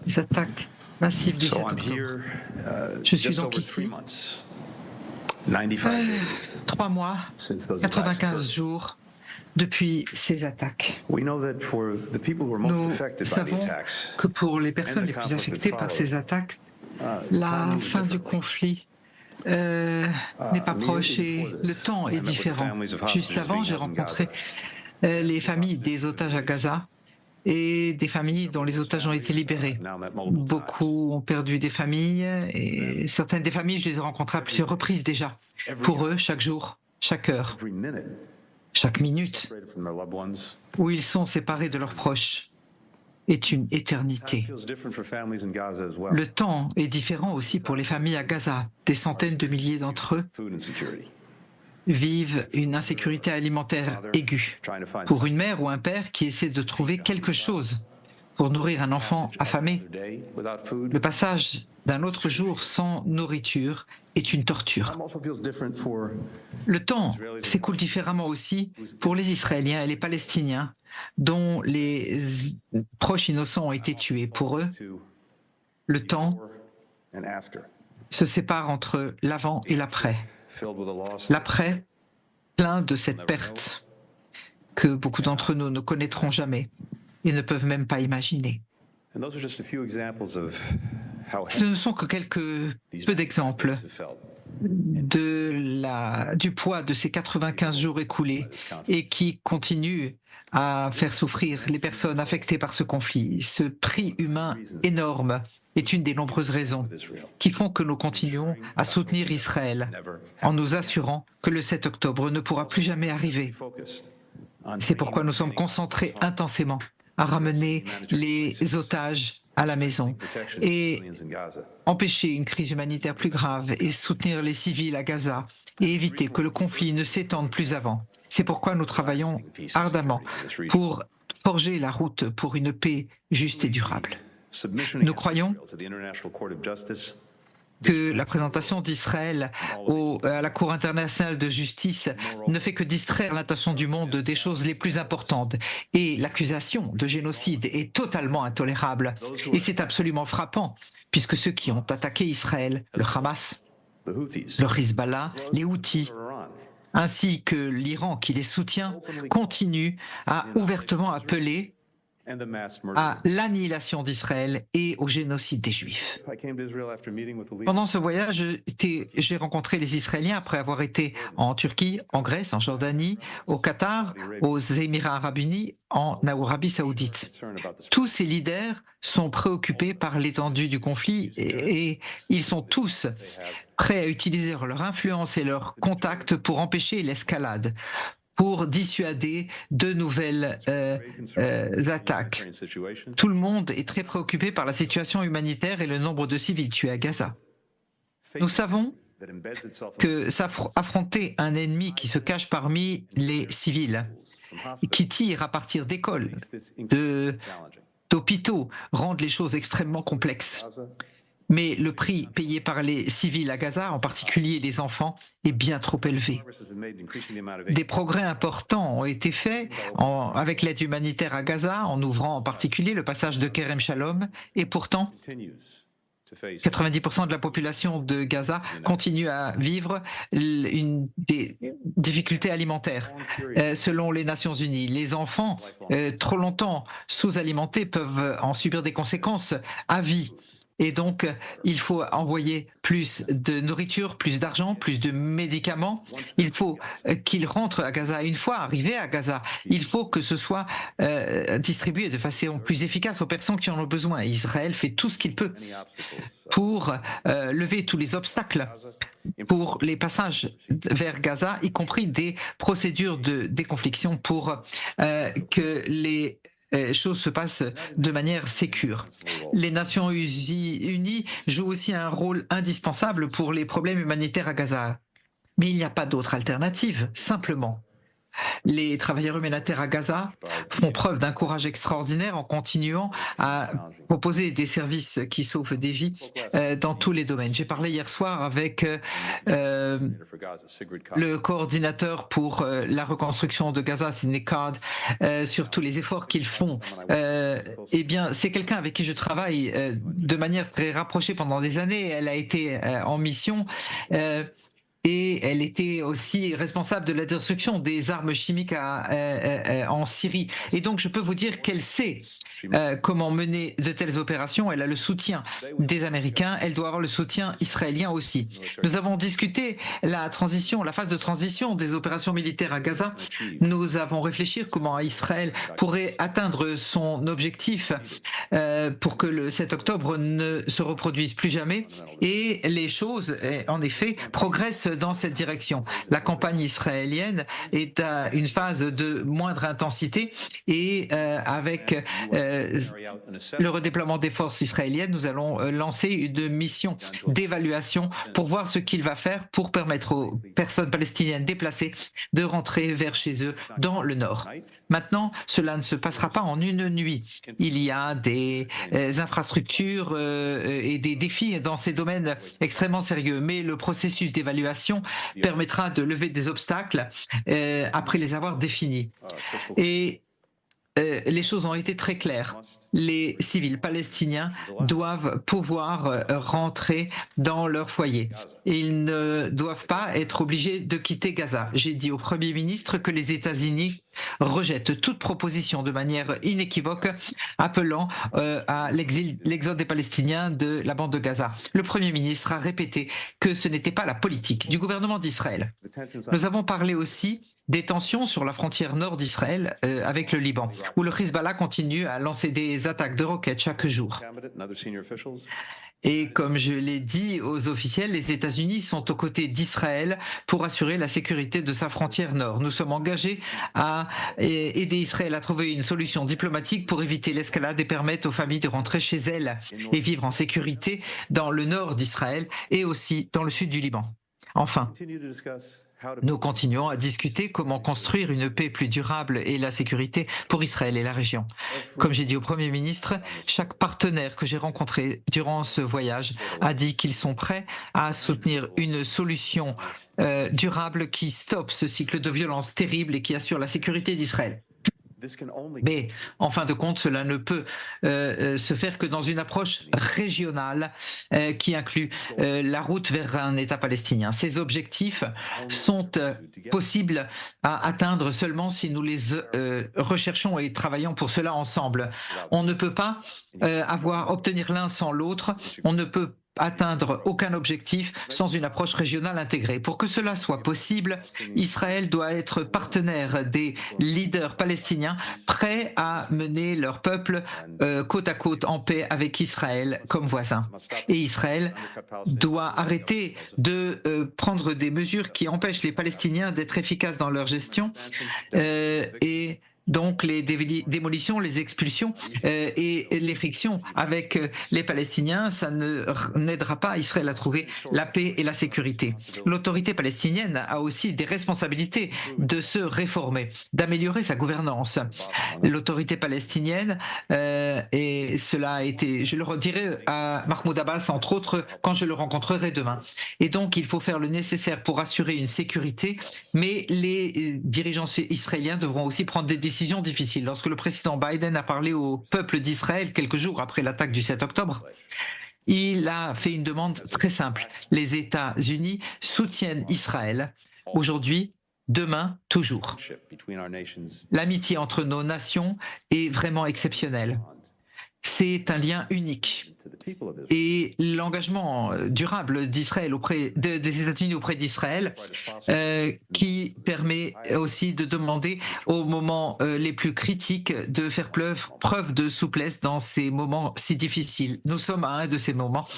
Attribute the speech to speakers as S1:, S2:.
S1: les attaques massives du 7
S2: So I'm
S1: octobre.
S2: here
S1: Je suis
S2: just
S1: donc
S2: over 3
S1: ici,
S2: months, 95 days
S1: 3 mois,
S2: since those attacks
S1: 95
S2: occurred.
S1: jours depuis ces attaques.
S2: We know that for the people who are most
S1: Nous
S2: affected by the
S1: savons
S2: attacks,
S1: que pour les personnes les plus
S2: conflict that
S1: affectées par ces
S2: followed,
S1: attaques,
S2: time
S1: la
S2: moves
S1: fin du
S2: differently.
S1: conflit n'est pas proche
S2: Immediately
S1: et
S2: before
S1: le
S2: this,
S1: temps
S2: I
S1: est
S2: met with the
S1: différent.
S2: families of
S1: Juste
S2: hostages
S1: avant,
S2: being
S1: j'ai
S2: held in
S1: rencontré
S2: Gaza.
S1: les familles des otages à Gaza et des familles dont les otages ont été libérés. Beaucoup ont perdu des familles et certaines des familles, je les ai rencontrées à plusieurs reprises déjà. Pour eux, chaque jour, chaque heure,
S2: Every minute,
S1: chaque minute
S2: separated from their loved ones.
S1: où ils sont séparés de leurs proches est une
S2: Time
S1: éternité.
S2: feels different for families in Gaza as well.
S1: Le temps est différent aussi pour les familles à Gaza. Des centaines de milliers d'entre eux
S2: Food insecurity.
S1: vivent une insécurité alimentaire aiguë.
S2: Trying to find
S1: Pour une mère ou un père qui essaie de trouver quelque chose pour nourrir un enfant affamé,
S2: another day without food.
S1: le passage d'un autre jour sans nourriture est une torture.
S2: Time also feels different for
S1: Le temps s'écoule différemment aussi pour les Israéliens et les Palestiniens dont les proches innocents ont été tués. Pour eux,
S2: to
S1: le temps
S2: before and after,
S1: se sépare entre l'avant et l'après.
S2: filled with a loss
S1: L'après, plein de cette perte que beaucoup d'entre nous ne connaîtront jamais et ne peuvent même pas imaginer.
S2: And those are just a few examples of how
S1: Ce ne sont que peu d'exemples
S2: have felt.
S1: du poids de ces 95 jours écoulés et qui continuent à faire souffrir les personnes affectées par ce conflit. Ce prix humain énorme est une des nombreuses raisons qui font que nous continuons à soutenir Israël en nous assurant que le 7 octobre ne pourra plus jamais arriver.
S2: Focused on
S1: C'est pourquoi nous sommes concentrés intensément à ramener les otages à la maison et
S2: civilians in Gaza.
S1: empêcher une crise humanitaire plus grave et soutenir les civils à Gaza et éviter que le conflit ne s'étende plus avant. C'est pourquoi nous travaillons ardemment pour forger la route pour une paix juste et durable.
S2: Submission
S1: Nous
S2: against
S1: croyons
S2: Israel to the International Court of Justice
S1: que la présentation d'Israël à la Cour internationale de justice ne fait que distraire l'attention du monde des choses les plus importantes. Et l'accusation de génocide est totalement intolérable. Et c'est absolument frappant, puisque ceux qui ont attaqué Israël, le Hamas,
S2: the Houthis,
S1: le Hezbollah, les Houthis,
S2: Iran,
S1: ainsi que l'Iran qui les soutient, continuent à ouvertement appeler
S2: and the mass murder.
S1: à l'annihilation d'Israël et au génocide des Juifs.
S2: I came to Israel after meeting with the leader.
S1: Pendant ce voyage, j'ai rencontré les Israéliens après avoir été en Turquie, en Grèce, en Jordanie, au Qatar, aux Émirats arabes unis, en Arabie saoudite.
S2: Concerned about this.
S1: Tous ces leaders sont préoccupés par l'étendue du conflit et ils sont tous prêts à utiliser leur influence et leurs contacts pour empêcher l'escalade, pour dissuader de nouvelles attaques.
S2: Humanitarian situation.
S1: Tout le monde est très préoccupé par la situation humanitaire et le nombre de civils tués à Gaza. Nous savons
S2: That embeds itself in
S1: que affronter un ennemi qui se cache parmi les civils,
S2: from hospitals
S1: qui tire à partir d'écoles,
S2: makes this incredibly challenging.
S1: d'hôpitaux, rendent les choses extrêmement complexes.
S2: Gaza,
S1: Mais le prix payé par les civils à Gaza, en particulier les enfants, est bien trop élevé.
S2: progress has been made in increasing the amount of aid.
S1: Des progrès importants ont été faits avec l'aide humanitaire à Gaza, en ouvrant en particulier le passage de Kerem Shalom, et pourtant,
S2: Continues to face
S1: 90% de la population de Gaza continue à vivre des difficultés alimentaires. Selon les Nations Unies, les enfants trop longtemps sous-alimentés peuvent en subir des conséquences à vie. Et donc, il faut envoyer plus de nourriture, plus d'argent, plus de médicaments. Il faut qu'ils rentrent à Gaza. Une fois arrivés à Gaza, il faut que ce soit distribué de façon plus efficace aux personnes qui en ont besoin. Israël fait tout ce qu'il peut
S2: many obstacles.
S1: pour lever tous les obstacles pour les passages vers Gaza, y compris des procédures de déconfliction pour que les choses se passent de manière sécure. Les Nations Unies jouent aussi un rôle indispensable pour les problèmes humanitaires à Gaza. Mais il n'y a pas d'autre alternative, simplement. Les travailleurs humanitaires à Gaza font preuve d'un courage extraordinaire en continuant à proposer des services qui sauvent des vies dans tous les domaines. J'ai parlé hier soir avec le coordinateur pour la reconstruction de Gaza, Sidney Card, sur tous les efforts qu'ils font. Eh bien, c'est quelqu'un avec qui je travaille de manière très rapprochée pendant des années. Elle a été en mission. Et elle était aussi responsable de la destruction des armes chimiques en Syrie. Et donc, je peux vous dire qu'elle sait comment mener de telles opérations. Elle a le soutien des Américains. Elle doit avoir le soutien israélien aussi. Nous avons discuté la phase de transition des opérations militaires à Gaza. Nous avons réfléchi comment Israël pourrait atteindre son objectif pour que le 7 octobre ne se reproduise plus jamais. Et les choses, en effet, progressent dans cette direction. La campagne israélienne est à une phase de moindre intensité et avec le redéploiement des forces israéliennes, nous allons lancer une mission d'évaluation pour voir ce qu'il va faire pour permettre aux personnes palestiniennes déplacées de rentrer vers chez eux dans le nord. Maintenant, cela ne se passera pas en une nuit. Il y a des infrastructures et des défis dans ces domaines extrêmement sérieux, mais le processus d'évaluation permettra de lever des obstacles après les avoir définis. Et les choses ont été très claires. Les civils palestiniens doivent pouvoir rentrer dans leur foyer. Ils ne doivent pas être obligés de quitter Gaza. J'ai dit au Premier ministre que les États-Unis rejettent toute proposition de manière inéquivoque appelant à l'exode des Palestiniens de la bande de Gaza. Le Premier ministre a répété que ce n'était pas la politique du gouvernement d'Israël. Nous avons parlé aussi des tensions sur la frontière nord d'Israël avec le Liban, où le Hezbollah continue à lancer des attaques de roquettes chaque jour. Et comme je l'ai dit aux officiels, les États-Unis sont aux côtés d'Israël pour assurer la sécurité de sa frontière nord. Nous sommes engagés à aider Israël à trouver une solution diplomatique pour éviter l'escalade et permettre aux familles de rentrer chez elles et vivre en sécurité dans le nord d'Israël et aussi dans le sud du Liban. Enfin, nous continuons à discuter comment construire une paix plus durable et la sécurité pour Israël et la région. Comme j'ai dit au Premier ministre, chaque partenaire que j'ai rencontré durant ce voyage a dit qu'ils sont prêts à soutenir une solution durable qui stoppe ce cycle de violence terrible et qui assure la sécurité d'Israël. Mais en fin de compte, cela ne peut se faire que dans une approche régionale qui inclut la route vers un État palestinien. Ces objectifs sont possibles à atteindre seulement si nous les recherchons et travaillons pour cela ensemble. On ne peut pas obtenir l'un sans l'autre. On ne peut atteindre aucun objectif sans une approche régionale intégrée. Pour que cela soit possible, Israël doit être partenaire des leaders palestiniens prêts à mener leur peuple côte à côte en paix avec Israël comme voisin. Et Israël doit arrêter de prendre des mesures qui empêchent les Palestiniens d'être efficaces dans leur gestion et donc les démolitions, les expulsions et les frictions avec les Palestiniens, ça n'aidera pas Israël à trouver la paix et la sécurité. L'autorité palestinienne a aussi des responsabilités de se réformer, d'améliorer sa gouvernance. L'autorité palestinienne, et cela a été, je le redirai à Mahmoud Abbas, entre autres, quand je le rencontrerai demain. Et donc, il faut faire le nécessaire pour assurer une sécurité, mais les dirigeants israéliens devront aussi prendre des décisions difficiles. Lorsque le président Biden a parlé au peuple d'Israël quelques jours après l'attaque du 7 octobre, il a fait une demande très simple. Les États-Unis soutiennent Israël aujourd'hui, demain, toujours. L'amitié entre nos nations est vraiment exceptionnelle. C'est un lien unique. Et l'engagement durable d'Israël des États-Unis auprès d'Israël qui permet aussi de demander aux moments les plus critiques de faire preuve de souplesse dans ces moments si difficiles. Nous sommes à un de ces moments